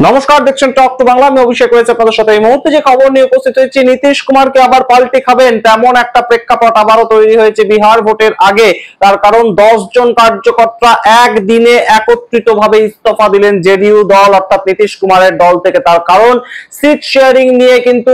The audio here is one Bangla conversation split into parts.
নমস্কার, দেখছেন টক টু বাংলা। আমি অভিষেক রয়েছে আপনাদের সাথে। এই মুহূর্তে যে খবর নিয়ে উপস্থিত হয়েছি, নীতিশ কুমারকে আবার পাল্টে খাবেন তেমন একটা প্রেক্ষাপট আবারও তৈরি হয়েছে বিহার ভোটের আগে। তার কারণ 10 জন কার্যকর্তা একদিনে একত্রিত ভাবে ইস্তফা দিলেন জেডিইউ দল অর্থাৎ নীতিশ কুমারের দল থেকে। তার কারণ সিট শেয়ারিং নিয়ে কিন্তু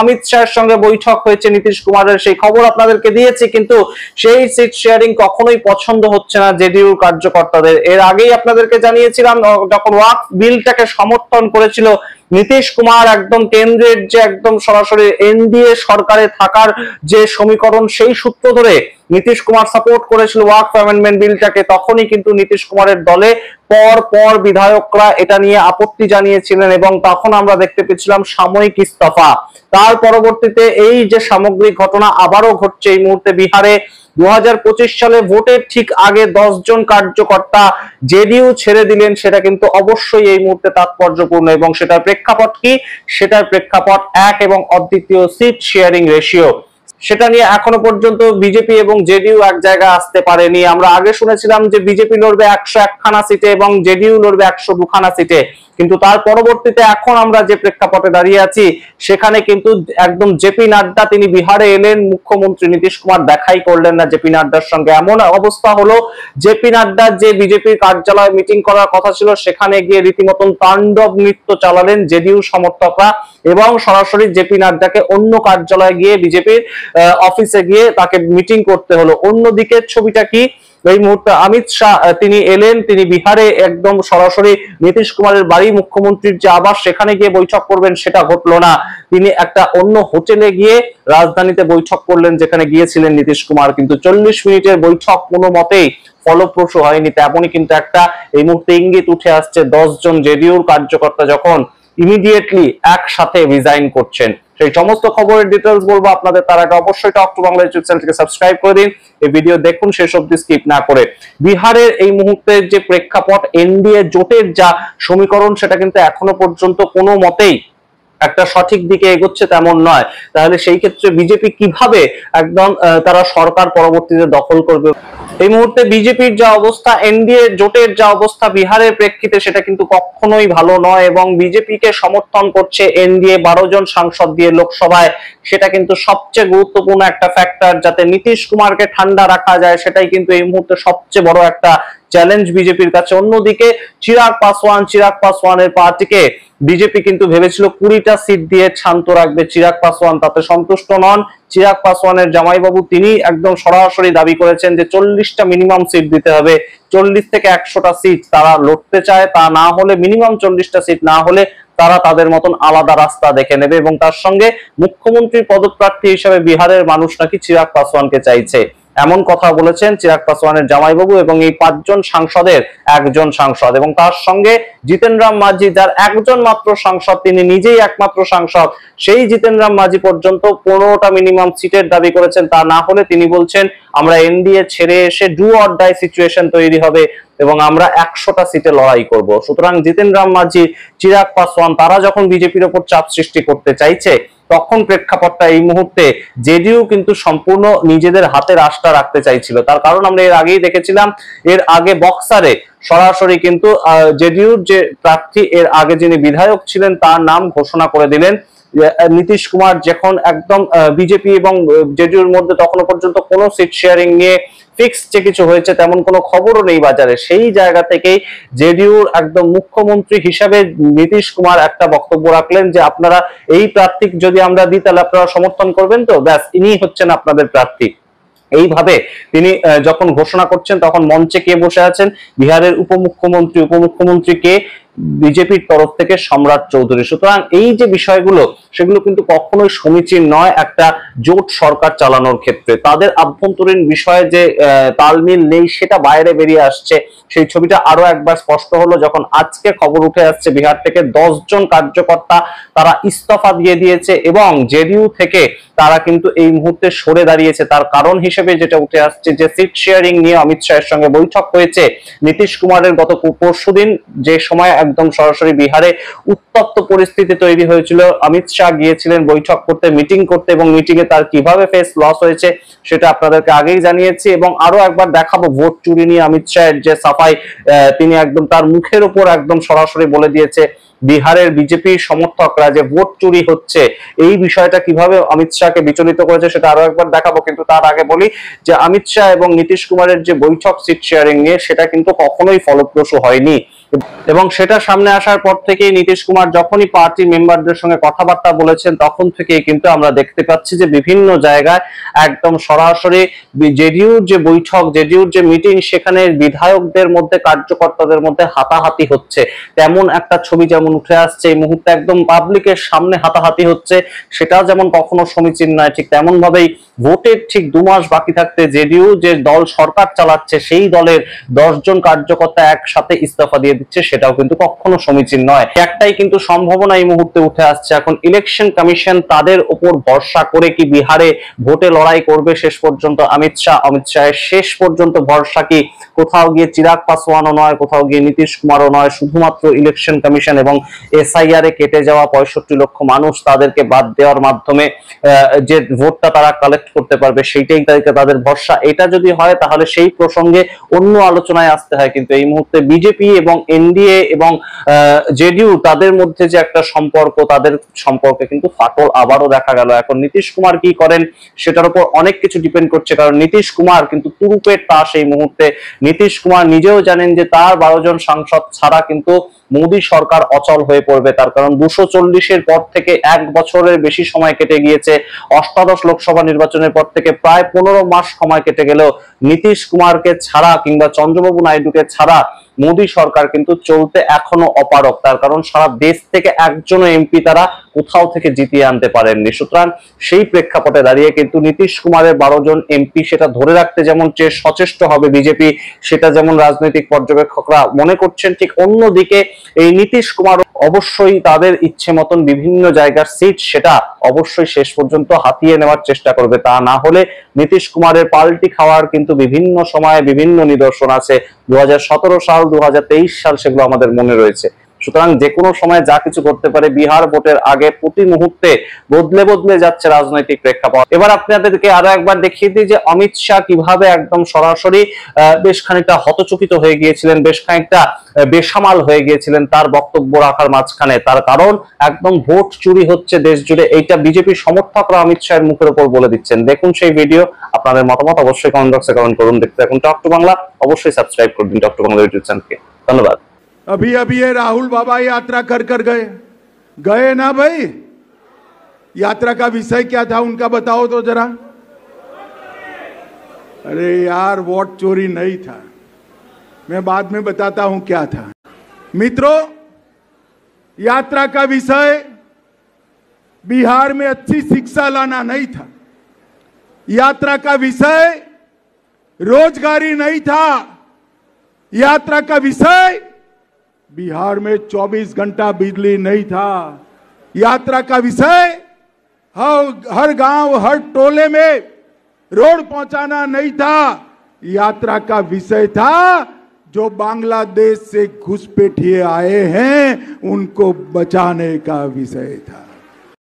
অমিত শাহের সঙ্গে বৈঠক হয়েছে নীতিশ কুমারের, সেই খবর আপনাদেরকে দিয়েছি। কিন্তু সেই সিট শেয়ারিং কখনোই পছন্দ হচ্ছে না জেডিইউ কার্যকর্তাদের। এর আগেই আপনাদেরকে জানিয়েছিলাম, যখন ওয়াকফ বিলটাকে সমর্থন করেছিল নীতিশ কুমার, একদম কেন্দ্রের যে একদম সরাসরি এনডিএ সরকারে থাকার যে সমীকরণ, সেই সূত্র ধরে নীতিশ কুমার সাপোর্ট করেছিল ওয়াকফ অ্যামেন্ডমেন্ট বিলটাকে, তখনই কিন্তু নীতিশ কুমারের দলে পর পর বিধায়করা এটা নিয়ে আপত্তি জানিয়েছিলেন এবং তখন আমরা দেখতে পেয়েছিলাম সাময়িক ইস্তফা। তার পরবর্তীতে এই যে সামগ্রিক ঘটনা আবারও ঘটছে এই মুহূর্তে বিহারে। 2025 সালে ভোটের ঠিক আগে 10 জন কার্যকর্তা জেডিইউ ছেড়ে দিলেন, সেটা কিন্তু অবশ্যই এই মুহূর্তে তাৎপর্যপূর্ণ এবং সেটার প্রেক্ষাপট কি? সেটার প্রেক্ষাপট এক এবং অদ্বিতীয় সিট শেয়ারিং রেশিও। সেটা নিয়ে এখনো পর্যন্ত বিজেপি এবং জেডিইউ এক জায়গায় আসতে পারেনি। আমরা আগে শুনেছিলাম যে বিজেপি লড়বে 101 খানা সিটে এবং জেডিইউ লড়বে 102 খানা সিটে, কিন্তু তার পরবর্তীতে এখন আমরা যে প্রেক্ষাপটে দাঁড়িয়ে আছি সেখানে কিন্তু একদম জেপি নাড্ডা তিনি বিহারে এলেন, মুখ্যমন্ত্রী নীতিশ কুমার দেখাই করলেন না জেপি নাড্ডার সঙ্গে। এমন অবস্থা হলো জেপি নাড্ডার যে বিজেপির কার্যালয়ে মিটিং করার কথা ছিল সেখানে গিয়ে রীতিমতন তাণ্ডব নৃত্য চালালেন জেডিইউ সমর্থকরা এবং সরাসরি জেপি নাড্ডাকে অন্য কার্যালয়ে গিয়ে বিজেপির অফিসে গিয়ে তাকে মিটিং করতে হলো। অন্যদিকে ছবিটা কি? এই মুহূর্তে অমিত শাহ তিনি এলেন, তিনি বিহারে একদম সরাসরি নীতিশ কুমারের বাড়ি, মুখ্যমন্ত্রীর যে আবাস, সেখানে গিয়ে বৈঠক করবেন সেটা ঘটলো না। তিনি একটা অন্য হোটেলে গিয়ে রাজধানীতে বৈঠক করলেন যেখানে গিয়েছিলেন নীতিশ কুমার। কিন্তু 40 মিনিটের বৈঠক কোনো মতেই ফলপ্রসূ হয়নি। তেমনই কিন্তু একটা এই মুহূর্তে ইঙ্গিত উঠে আসছে 10 জন জেডিইউর কার্যকর্তা যখন ইমিডিয়েটলি একসাথে রিজাইন করছেন। সেই সমস্ত খবরের ডিটেইলস বলবো আপনাদের, তার আগে অবশ্যই টক টু বাংলা ইউটিউব চ্যানেলটিকে সাবস্ক্রাইব করে দিন, এই ভিডিও দেখুন শেষ অবধি স্কিপ না করে। বিহারের এই মুহূর্তে যে প্রেক্ষাপট, এনডিএ জোটের যা সমীকরণ, সেটা কিন্তু এখনো পর্যন্ত কোনো মতেই একটা সঠিক দিকে এগোচ্ছে তেমন নয়। তাহলে সেই ক্ষেত্রে বিজেপি কিভাবে একদম তারা সরকার পরবর্তীতে দখল করবে? এই মুহূর্তে বিজেপির যা অবস্থা, এনডিএ জোটের যা অবস্থা বিহারের প্রেক্ষিতে, সেটা কিন্তু কখনোই ভালো নয় এবং বিজেপিকে সমর্থন করছে এনডিএ 12 জন সাংসদ দিয়ে লোকসভায়। সেটা কিন্তু সবচেয়ে গুরুত্বপূর্ণ একটা ফ্যাক্টর, যাতে নীতিশ কুমারকে ঠান্ডা রাখা যায়, সেটাই কিন্তু এই মুহূর্তে সবচেয়ে বড় একটা চ্যালেঞ্জ বিজেপির কাছে। অন্যদিকে চিরাগ পাসওয়ানের পার্টিকে বিজেপি কিন্তু ভেবেছিল 20টা সিট দিয়ে শান্ত রাখবে। চিরাগ পাসওয়ান তাতে সন্তুষ্ট নন। চিরাগ পাসওয়ানের জামাইবাবু তিনি একদম সরাসরি দাবি করেছেন যে 40টা মিনিমাম সিট দিতে হবে, 40 থেকে 100টা সিট তারা লড়তে চায়। তা না হলে, মিনিমাম 40টা সিট না হলে তারা তাদের মতন আলাদা রাস্তা দেখে নেবে এবং তার সঙ্গে মুখ্যমন্ত্রী পদপ্রার্থী হিসেবে বিহারের মানুষ নাকি চিরাগ পাসওয়ানকে চাইছে, এমন কথা বলেছেন চিরাগ পাসওয়ানের জামাইবাবু এবং এই 5 জন সাংসদের একজন সাংসদ এবং তার সঙ্গে জিতেন রাম মাঝি, যার একজন মাত্র সাংসদ, তিনি নিজেই একমাত্র সাংসদ। সেই জিতেন রাম মাঝি পর্যন্ত 15টা মিনিমাম সিটের দাবি করেছেন। তা না হলে তিনি বলছেন আমরা এনডিএ ছেড়ে এসে ডু অর ডাই সিচুয়েশন তৈরি হবে এবং আমরা 100টা সিটে লড়াই করব। সুতরাং জিতেন রাম মাঝি, চিরাগ পাসওয়ান তারা যখন বিজেপির উপর চাপ সৃষ্টি করতে চাইছে, তখন প্রেক্ষাপটটা এই মুহূর্তে জেডিইউ কিন্তু সম্পূর্ণ নিজেদের হাতে রাশটা রাখতে চাইছিল। তার কারণ আমরা এর আগেই দেখেছিলাম, এর আগে বক্সারে সরাসরি কিন্তু জেডিইউর যে প্রার্থী, এর আগে যিনি বিধায়ক ছিলেন, তার নাম ঘোষণা করে দিলেন নীতিশ কুমার। যখন একদম বিজেপি এবং জেডিইউর মধ্যে তখনও পর্যন্ত কোনো সিট শেয়ারিং নিয়ে ফিক্স যে কিছু হয়েছে তেমন কোনো খবরও নেই বাজারে, সেই জায়গা থেকেই জেডিইউর একদম মুখ্যমন্ত্রী হিসাবে নীতিশ কুমার একটা বক্তব্য রাখলেন যে আপনারা এই প্রার্থী যদি আমরা দিই তাহলে আপনারা সমর্থন করবেন তো, ব্যাস ইনি হচ্ছেন আপনাদের প্রার্থী। এইভাবে তিনি যখন ঘোষণা করছেন তখন মঞ্চে কে বসে আছেন? বিহারের উপমুখ্যমন্ত্রী কে? বিজেপির তরফ থেকে সম্রাট চৌধুরী। সুতরাং এই যে বিষয়গুলো, সেগুলো কিন্তু কখনোই সমীচীন নয় একটা জোট সরকার চালানোর ক্ষেত্রে। তাদের আভ্যন্তরীণ বিষয়ে যে তালমিল নেই সেটা বাইরে বেরিয়ে আসছে। সেই ছবিটা আরো একবার স্পষ্ট হলো যখন আজকে খবর উঠে আসছে বিহার থেকে 10 জন কার্যকর্তা তারা ইস্তফা দিয়ে দিয়েছে এবং জেডিইউ থেকে তারা কিন্তু এই মুহূর্তে সরে দাঁড়িয়েছে। তার কারণ হিসেবে যেটা উঠে আসছে যে সিট শেয়ারিং নিয়ে অমিত শাহের সঙ্গে বৈঠক হয়েছে নীতিশ কুমারের গত পরশুদিন, যে সময় একদম সরাসরি বিহারে উত্তপ্ত পরিস্থিতি তৈরি হয়েছিল। অমিত শাহ গিয়েছিলেন বৈঠক করতে, মিটিং করতে, এবং মিটিং এ তার কিভাবে ফেস লস হয়েছে সেটা আপনাদেরকে আগেই জানিয়েছি। এবং আরো একবার দেখাবো ভোট চুরি নিয়ে অমিত শাহের যে সাফাই, তিনি একদম তার মুখের উপর একদম সরাসরি বলে দিয়েছে বিহারের বিজেপি সমর্থকরা যে ভোট চুরি হচ্ছে, এই বিষয়টা কিভাবে অমিত শাহকে বিচলিত করেছে সেটা আরো একবার দেখাবো। কিন্তু তার আগে বলি যে অমিত শাহ এবং নীতিশ কুমারের যে বৈঠক সিট শেয়ারিং নিয়ে, সেটা কিন্তু কখনোই ফলপ্রসূ হয়নি। এবং সেটা সামনে আসার পর থেকেই নীতিশ কুমার যখনই পার্টি মেম্বারদের সঙ্গে কথাবার্তা বলেছেন, তখন থেকেই কিন্তু আমরা দেখতে পাচ্ছি যে বিভিন্ন জায়গায় একদম সরাসরি জেডিইউর যে বৈঠক, জেডিইউর যে মিটিং, সেখানে বিধায়কদের মধ্যে, কার্যকর্তাদের মধ্যে হাতাহাতি হচ্ছে, তেমন একটা ছবি যেমন উঠে আসছে এই মুহূর্তে। একদম পাবলিকের সামনে হাতাহাতি হচ্ছে, সেটা যেমন কখনো সমীচীন নয়, ঠিক তেমন ভাবেই ভোটের ঠিক 2 মাস বাকি থাকতে জেডিইউ যে দল সরকার চালাচ্ছে, সেই দলের 10 জন কার্যকর্তা একসাথে ইস্তফা দিয়ে দিচ্ছে, সেটাও কিন্তু কখনো সমীচীন নয়। একটাই কিন্তু সম্ভাবনা এই মুহূর্তে উঠে আসছে, এখন ইলেকশন কমিশন তাদের উপর ভরসা করে কি বিহারে ভোটে লড়াই করবে শেষ পর্যন্ত অমিত শাহ? অমিত শাহের শেষ পর্যন্ত ভরসা কি কোথাও গিয়ে চিরাগ পাসওয়ানও নয়, কোথাও গিয়ে নীতিশ কুমারও নয়, শুধুমাত্র ইলেকশন কমিশন এবং এসআইআর এ কেটে যাওয়া 65 লক্ষ মানুষ, তাদেরকে বাদ দেওয়ার মাধ্যমে যে ভোটটা তারা কালেক্ট করতে পারবে, সেইটাই তাদের ভরসা। এটা যদি হয় তাহলে সেই প্রসঙ্গে অন্য আলোচনায় আসতে হয়। কিন্তু এই মুহূর্তে বিজেপি এবং এনডিএ এবং জেডিইউ তাদের মধ্যে যে একটা সম্পর্ক, তাদের সম্পর্কে কিন্তু ফাটল আবারও দেখা গেল। এখন নীতিশ কুমার কি করেন সেটার উপর অনেক কিছু ডিপেন্ড করছে, কারণ নীতিশ কুমার কিন্তু তুরুপের তাস এই মুহূর্তে। নীতিশ কুমার নিজেও জানেন যে তার 12 জন সাংসদ ছাড়া কিন্তু মোদী সরকার অচল হয়ে পড়বে। তার কারণ 240-এর পর থেকে 1 বছরের বেশি সময় কেটে গিয়েছে, অষ্টাদশ লোকসভা নির্বাচনের পর থেকে প্রায় 15 মাস সময় কেটে গেলেও নীতিশ কুমারকে ছাড়া কিংবা চন্দ্রবাবু নাইডুকে ছাড়া মোদী সরকার কিন্তু চলতে এখনো অপারগ। তার কারণ সারা দেশ থেকে একজনও এমপি তারা কোথাও থেকে জিতিয়ে আনতে পারেননি। সুতরাং সেই প্রেক্ষাপটে দাঁড়িয়ে কিন্তু নীতিশ কুমারের 12 জন এমপি সেটা ধরে রাখতে যেমন সচেষ্ট হবে বিজেপি, সেটা যেমন রাজনৈতিক পর্যবেক্ষকরা মনে করছেন, ঠিক অন্যদিকে এই নীতিশ কুমার অবশ্যই তাদের ইচ্ছে মতন বিভিন্ন জায়গার সিট সেটা অবশ্যই শেষ পর্যন্ত হাতিয়ে নেওয়ার চেষ্টা করবে। তা না হলে নীতিশ কুমারের পাল্টি খাওয়ার কিন্তু বিভিন্ন সময়ে বিভিন্ন নিদর্শন আছে। 2017 সাল, 2023 সাল, সেগুলো আমাদের মনে রয়েছে। সুতরাং যে কোনো সময় যা কিছু করতে পারে। বিহার ভোটের আগে প্রতি মুহূর্তে বদলে বদলে যাচ্ছে রাজনৈতিক প্রেক্ষাপট। এবার আপনাদেরকে আরো একবার দেখিয়ে দিই যে অমিত শাহ কিভাবে একদম সরাসরি বেশ খানিকটা হতচকিত হয়ে গিয়েছিলেন, বেশ খানিকটা বেসামাল হয়ে গিয়েছিলেন তার বক্তব্য রাখার মাঝখানে। তার কারণ একদম ভোট চুরি হচ্ছে দেশ জুড়ে, এইটা বিজেপি সমর্থকরা অমিত শাহের মুখের উপর বলে দিচ্ছেন। দেখুন সেই ভিডিও, আপনাদের মতামত অবশ্যই কমেন্ট বক্সে কমেন্ট করুন। দেখতে এখন টক টু বাংলা, অবশ্যই সাবস্ক্রাইব করুন টক টু বাংলা ইউটিউব চ্যানেলকে। ধন্যবাদ। अभी अभी ये राहुल बाबा यात्रा कर कर गए ना भाई? यात्रा का विषय क्या था उनका बताओ तो जरा। अरे यार, वोट चोरी नहीं था, मैं बाद में बताता हूं क्या था। मित्रों, यात्रा का विषय बिहार में अच्छी शिक्षा लाना नहीं था, यात्रा का विषय रोजगारी नहीं था, यात्रा का विषय बिहार में 24 घंटा बिजली नहीं था, यात्रा का विषय हर गांव हर टोले में रोड पहुंचाना नहीं था, यात्रा का विषय था जो बांग्लादेश से घुसपैठिए आए हैं उनको बचाने का विषय था।